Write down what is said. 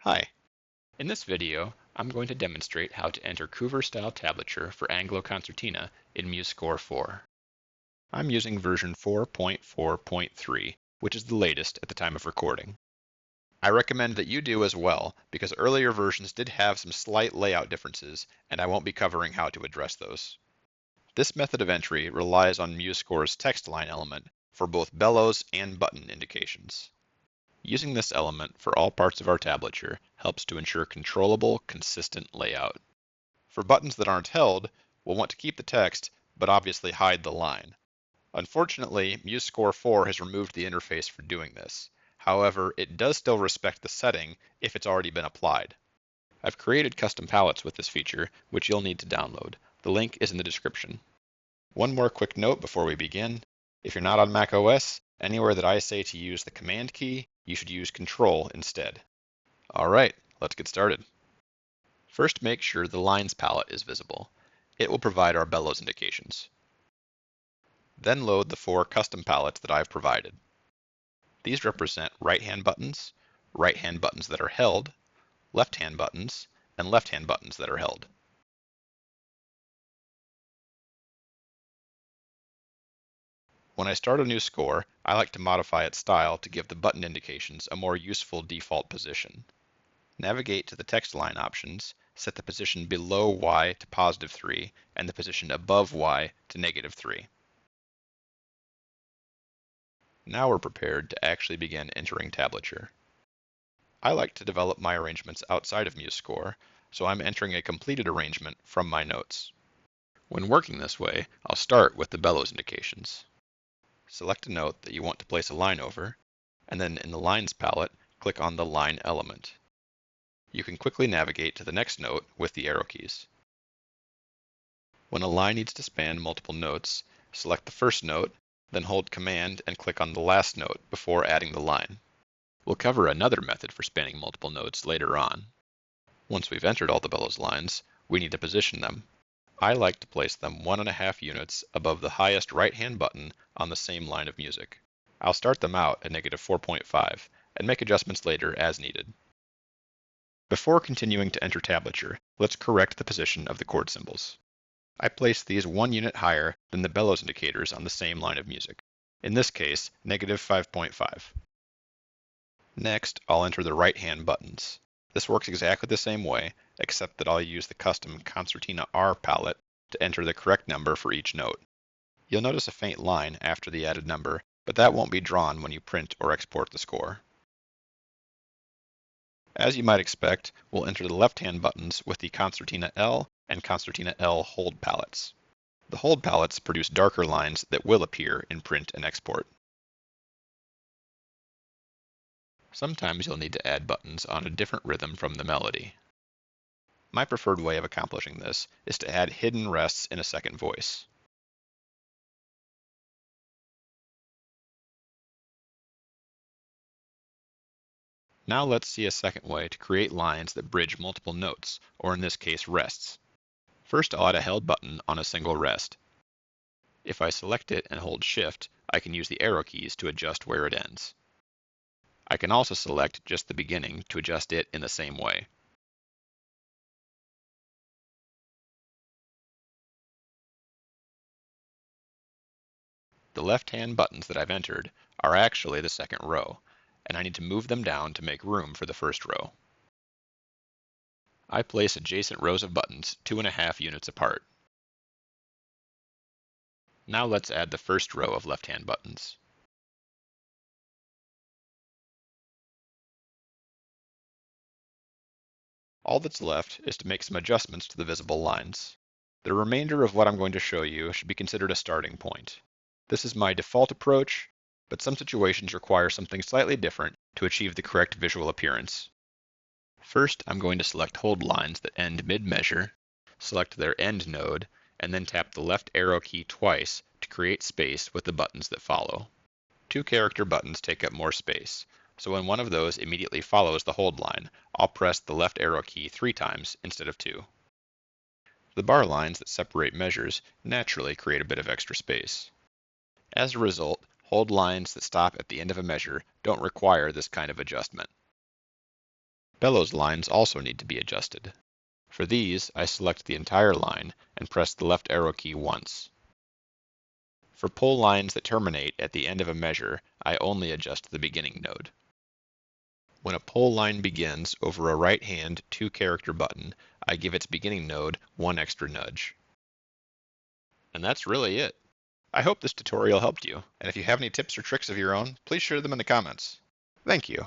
Hi. In this video, I'm going to demonstrate how to enter Coover-style tablature for Anglo Concertina in MuseScore 4. I'm using version 4.4.3, which is the latest at the time of recording. I recommend that you do as well, because earlier versions did have some slight layout differences, and I won't be covering how to address those. This method of entry relies on MuseScore's text line element for both bellows and button indications. Using this element for all parts of our tablature helps to ensure controllable, consistent layout. For buttons that aren't held, we'll want to keep the text, but obviously hide the line. Unfortunately, MuseScore 4 has removed the interface for doing this. However, it does still respect the setting if it's already been applied. I've created custom palettes with this feature, which you'll need to download. The link is in the description. One more quick note before we begin. If you're not on Mac OS, anywhere that I say to use the Command key, you should use Control instead. All right, let's get started. First, make sure the Lines palette is visible. It will provide our bellows indications. Then load the 4 custom palettes that I've provided. These represent right-hand buttons that are held, left-hand buttons, and left-hand buttons that are held. When I start a new score, I like to modify its style to give the button indications a more useful default position. Navigate to the text line options, set the position below Y to +3 and the position above Y to -3. Now we're prepared to actually begin entering tablature. I like to develop my arrangements outside of MuseScore, so I'm entering a completed arrangement from my notes. When working this way, I'll start with the bellows indications. Select a note that you want to place a line over, and then in the Lines palette, click on the Line element. You can quickly navigate to the next note with the arrow keys. When a line needs to span multiple notes, select the first note, then hold Command and click on the last note before adding the line. We'll cover another method for spanning multiple notes later on. Once we've entered all the bellows lines, we need to position them. I like to place them 1.5 units above the highest right-hand button on the same line of music. I'll start them out at -4.5 and make adjustments later as needed. Before continuing to enter tablature, let's correct the position of the chord symbols. I place these 1 unit higher than the bellows indicators on the same line of music. In this case, -5.5. Next, I'll enter the right-hand buttons. This works exactly the same way, except that I'll use the custom Concertina R palette to enter the correct number for each note. You'll notice a faint line after the added number, but that won't be drawn when you print or export the score. As you might expect, we'll enter the left-hand buttons with the Concertina L and Concertina L hold palettes. The hold palettes produce darker lines that will appear in print and export. Sometimes you'll need to add buttons on a different rhythm from the melody. My preferred way of accomplishing this is to add hidden rests in a second voice. Now let's see a second way to create lines that bridge multiple notes, or in this case rests. First, I'll add a held button on a single rest. If I select it and hold Shift, I can use the arrow keys to adjust where it ends. I can also select just the beginning to adjust it in the same way. The left-hand buttons that I've entered are actually the second row, and I need to move them down to make room for the first row. I place adjacent rows of buttons 2.5 units apart. Now let's add the first row of left-hand buttons. All that's left is to make some adjustments to the visible lines. The remainder of what I'm going to show you should be considered a starting point. This is my default approach, but some situations require something slightly different to achieve the correct visual appearance. First, I'm going to select hold lines that end mid-measure, select their end node, and then tap the left arrow key twice to create space with the buttons that follow. 2 character buttons take up more space, so when one of those immediately follows the hold line, I'll press the left arrow key 3 times instead of 2. The bar lines that separate measures naturally create a bit of extra space. As a result, hold lines that stop at the end of a measure don't require this kind of adjustment. Bellows lines also need to be adjusted. For these, I select the entire line and press the left arrow key once. For pull lines that terminate at the end of a measure, I only adjust the beginning node. When a pull line begins over a right-hand 2-character button, I give its beginning node one extra nudge. And that's really it. I hope this tutorial helped you, and if you have any tips or tricks of your own, please share them in the comments. Thank you.